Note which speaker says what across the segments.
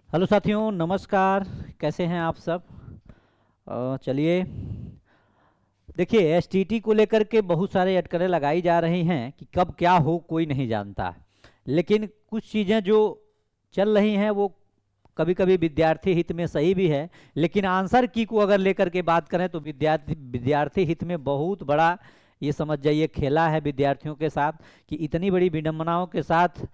Speaker 1: Hello साथियों, नमस्कार। कैसे हैं आप सब? चलिए, देखिए एसटीटी को लेकर के बहुत सारे अटकलें लगाई जा रही हैं कि कब क्या हो कोई नहीं जानता। लेकिन कुछ चीज़ें जो चल रही हैं वो कभी कभी विद्यार्थी हित में सही भी है। लेकिन आंसर की को अगर लेकर के बात करें तो विद्यार्थी विद्यार्थी हित में बहुत बड़ा, ये समझ जाइए, खेला है विद्यार्थियों के साथ कि इतनी बड़ी विडंबनाओं के साथ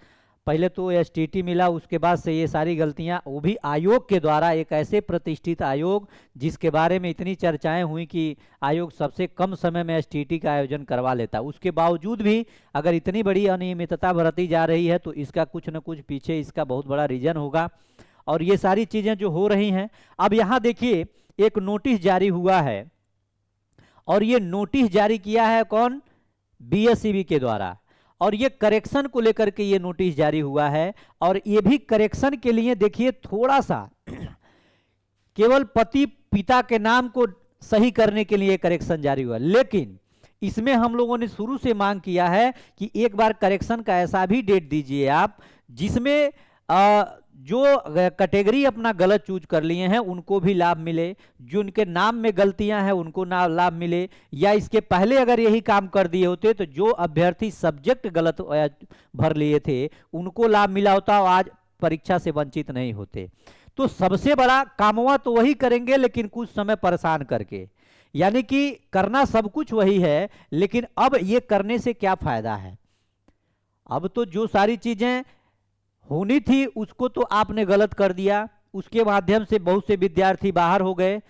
Speaker 1: पहले तो एसटीटी मिला, उसके बाद से ये सारी गलतियां, वो भी आयोग के द्वारा, एक ऐसे प्रतिष्ठित आयोग जिसके बारे में इतनी चर्चाएं हुई कि आयोग सबसे कम समय में एसटीटी का आयोजन करवा लेता, उसके बावजूद भी अगर इतनी बड़ी अनियमितता बरती जा रही है तो इसका कुछ न कुछ पीछे इसका बहुत बड़ा रीजन होगा। और ये सारी चीजें जो हो रही हैं, अब यहाँ देखिए एक नोटिस जारी हुआ है, और ये नोटिस जारी किया है कौन? बीएसईबी के द्वारा। और ये करेक्शन को लेकर के ये नोटिस जारी हुआ है, और ये भी करेक्शन के लिए देखिए थोड़ा सा केवल पति पिता के नाम को सही करने के लिए करेक्शन जारी हुआ। लेकिन इसमें हम लोगों ने शुरू से मांग किया है कि एक बार करेक्शन का ऐसा भी डेट दीजिए आप जिसमें जो कैटेगरी अपना गलत चूज कर लिए हैं उनको भी लाभ मिले, जो उनके नाम में गलतियां हैं उनको ना लाभ मिले, या इसके पहले अगर यही काम कर दिए होते तो जो अभ्यर्थी सब्जेक्ट गलत भर लिए थे उनको लाभ मिला होता और आज परीक्षा से वंचित नहीं होते। तो सबसे बड़ा कामवा तो वही करेंगे लेकिन कुछ समय परेशान करके, यानी कि करना सब कुछ वही है, लेकिन अब ये करने से क्या फायदा है? अब तो जो सारी चीजें होनी थी उसको तो आपने गलत कर दिया, उसके माध्यम से बहुत से विद्यार्थी बाहर हो गए।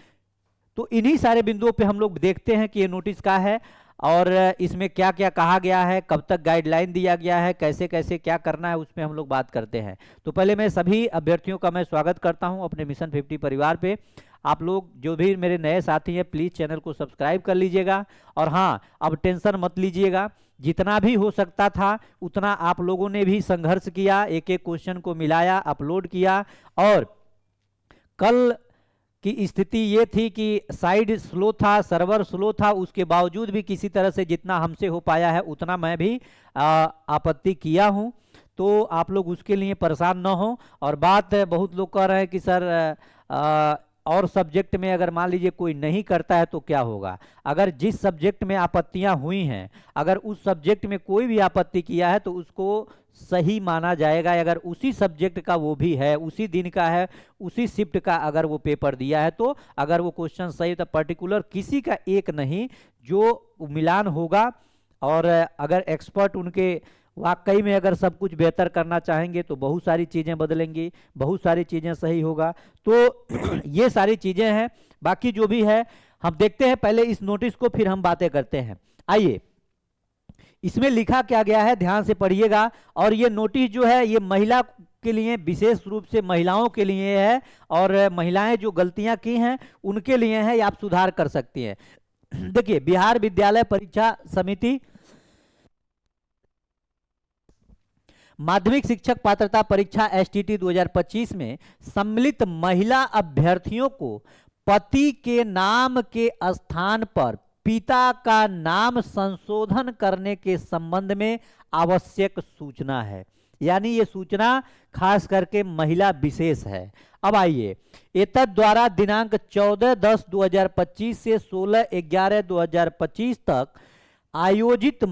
Speaker 1: तो इन्हीं सारे बिंदुओं पे हम लोग देखते हैं कि ये नोटिस का है और इसमें क्या क्या कहा गया है, कब तक गाइडलाइन दिया गया है, कैसे कैसे क्या करना है, उसमें हम लोग बात करते हैं। तो पहले मैं सभी अभ्यर्थियों का मैं स्वागत करता हूं अपने मिशन 50 परिवार पे। आप लोग जो भी मेरे नए साथी हैं प्लीज़ चैनल को सब्सक्राइब कर लीजिएगा। और हाँ, अब टेंशन मत लीजिएगा, जितना भी हो सकता था उतना आप लोगों ने भी संघर्ष किया, एक एक क्वेश्चन को मिलाया, अपलोड किया। और कल की स्थिति ये थी कि साइड स्लो था, सर्वर स्लो था, उसके बावजूद भी किसी तरह से जितना हमसे हो पाया है उतना मैं भी आपत्ति किया हूं। तो आप लोग उसके लिए परेशान ना हो। और बात बहुत लोग कह रहे हैं कि सर और सब्जेक्ट में अगर मान लीजिए कोई नहीं करता है तो क्या होगा? अगर जिस सब्जेक्ट में आपत्तियां हुई हैं, अगर उस सब्जेक्ट में कोई भी आपत्ति किया है तो उसको सही माना जाएगा। अगर उसी सब्जेक्ट का वो भी है, उसी दिन का है, उसी शिफ्ट का अगर वो पेपर दिया है, तो अगर वो क्वेश्चन सही तो पर्टिकुलर किसी का एक नहीं, जो मिलान होगा। और अगर एक्सपर्ट उनके वाकई में अगर सब कुछ बेहतर करना चाहेंगे तो बहुत सारी चीज़ें बदलेंगी, बहुत सारी चीज़ें सही होगा। तो ये सारी चीज़ें हैं, बाकी जो भी है हम देखते हैं। पहले इस नोटिस को फिर हम बातें करते हैं। आइए, इसमें लिखा क्या गया है ध्यान से पढ़िएगा। और ये नोटिस जो है ये महिला के लिए, विशेष रूप से महिलाओं के लिए है, और महिलाएं जो गलतियां की हैं उनके लिए है, आप सुधार कर सकती हैं। देखिए, बिहार विद्यालय परीक्षा समिति माध्यमिक शिक्षक पात्रता परीक्षा एसटीटी 2025 में सम्मिलित महिला अभ्यर्थियों को पति के नाम के स्थान पर पिता का नाम संशोधन करने के संबंध में आवश्यक सूचना है। यानी ये सूचना खास करके महिला विशेष है। अब आइए, एतद द्वारा दिनांक 14/10/2025 से 16/11/2025 तक आयोजित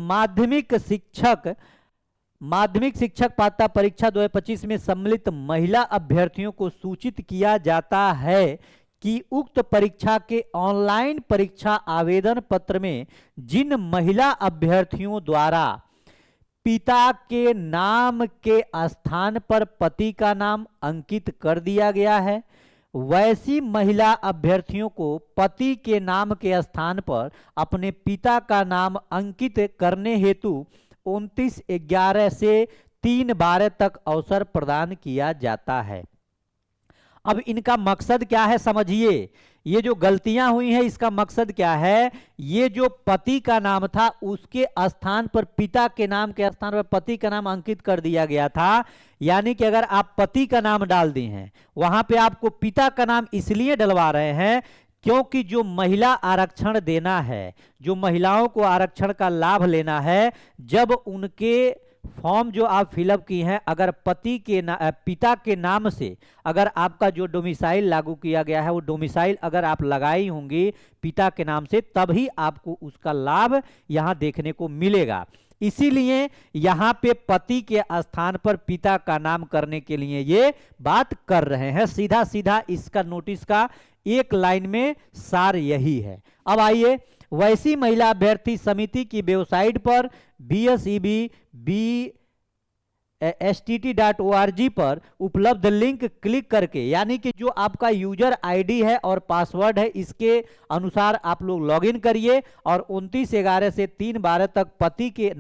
Speaker 1: माध्यमिक शिक्षक पात्रता परीक्षा 2025 में सम्मिलित महिला अभ्यर्थियों को सूचित किया जाता है कि उक्त परीक्षा के ऑनलाइन परीक्षा आवेदन पत्र में जिन महिला अभ्यर्थियों द्वारा पिता के नाम के स्थान पर पति का नाम अंकित कर दिया गया है, वैसी महिला अभ्यर्थियों को पति के नाम के स्थान पर अपने पिता का नाम अंकित करने हेतु 29/11 से 3/12 तक अवसर प्रदान किया जाता है। अब इनका मकसद क्या है समझिए। ये जो गलतियां हुई हैं इसका मकसद क्या है? ये जो पति का नाम था उसके स्थान पर पिता के नाम के स्थान पर पति का नाम अंकित कर दिया गया था। यानी कि अगर आप पति का नाम डाल दी हैं, वहां पे आपको पिता का नाम इसलिए डलवा रहे हैं क्योंकि जो महिला आरक्षण देना है, जो महिलाओं को आरक्षण का लाभ लेना है, जब उनके फॉर्म जो आप फिलअप की हैं, अगर पिता के नाम से अगर आपका जो डोमिसाइल लागू किया गया है, वो डोमिसाइल अगर आप लगाई होंगी पिता के नाम से, तभी आपको उसका लाभ यहाँ देखने को मिलेगा। इसीलिए यहाँ पे पति के स्थान पर पिता का नाम करने के लिए ये बात कर रहे हैं। सीधा सीधा इसका नोटिस का एक लाइन में सार यही है। अब आइए, वैसी महिला अभ्यर्थी समिति की वेबसाइट पर bseb.stt.org पर उपलब्ध लिंक क्लिक करके, यानी कि जो आपका यूजर आईडी है और पासवर्ड है, इसके अनुसार आप लोग लॉगिन करिए और 29/11 से 3/12 तक पति के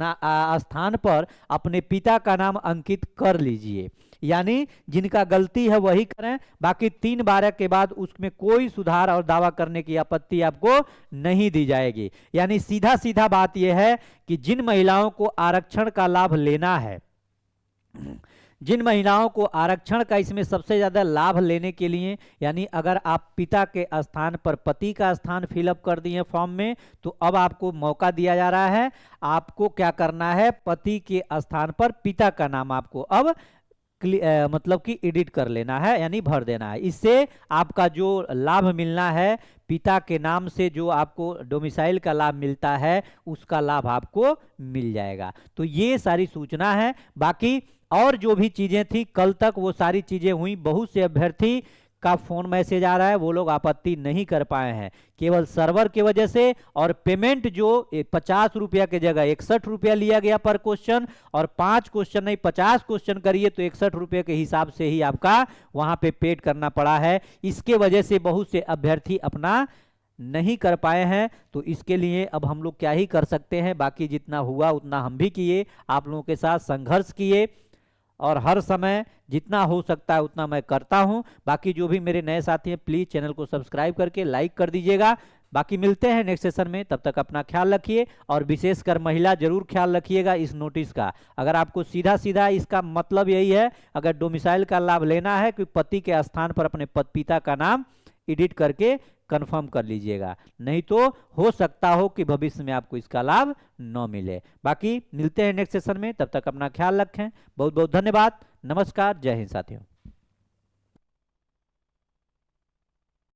Speaker 1: स्थान पर अपने पिता का नाम अंकित कर लीजिए। यानी जिनका गलती है वही करें, बाकी 3/12 के बाद उसमें कोई सुधार और दावा करने की आपत्ति आपको नहीं दी जाएगी। यानी सीधा सीधा बात यह है कि जिन महिलाओं को आरक्षण का लाभ लेना है, जिन महिलाओं को आरक्षण का इसमें सबसे ज्यादा लाभ लेने के लिए, यानी अगर आप पिता के स्थान पर पति का स्थान फिलअप कर दिए फॉर्म में, तो अब आपको मौका दिया जा रहा है। आपको क्या करना है, पति के स्थान पर पिता का नाम आपको अब मतलब कि एडिट कर लेना है, यानी भर देना है। इससे आपका जो लाभ मिलना है, पिता के नाम से जो आपको डोमिसाइल का लाभ मिलता है, उसका लाभ आपको मिल जाएगा। तो ये सारी सूचना है। बाकी और जो भी चीजें थी कल तक वो सारी चीजें हुई। बहुत से अभ्यर्थी का फोन मैसेज आ रहा है, वो लोग आपत्ति नहीं कर पाए हैं, केवल सर्वर की वजह से। और पेमेंट जो 50 रुपया के जगह 61 रुपया लिया गया पर क्वेश्चन, और 5 क्वेश्चन नहीं 50 क्वेश्चन करिए तो 61 रुपये के हिसाब से ही आपका वहां पे पेड करना पड़ा है। इसके वजह से बहुत से अभ्यर्थी अपना नहीं कर पाए हैं। तो इसके लिए अब हम लोग क्या ही कर सकते हैं, बाकी जितना हुआ उतना हम भी किए, आप लोगों के साथ संघर्ष किए, और हर समय जितना हो सकता है उतना मैं करता हूं। बाकी जो भी मेरे नए साथी हैं, प्लीज चैनल को सब्सक्राइब करके लाइक कर दीजिएगा। बाकी मिलते हैं नेक्स्ट सेशन में, तब तक अपना ख्याल रखिए, और विशेषकर महिला जरूर ख्याल रखिएगा इस नोटिस का। अगर आपको सीधा सीधा इसका मतलब यही है, अगर डोमिसाइल का लाभ लेना है कि पति के स्थान पर अपने पिता का नाम एडिट करके कंफर्म कर लीजिएगा, नहीं तो हो सकता हो कि भविष्य में आपको इसका लाभ न मिले। बाकी मिलते हैं नेक्स्ट सेशन में, तब तक अपना ख्याल रखें। बहुत बहुत धन्यवाद। नमस्कार, जय हिंद साथियों।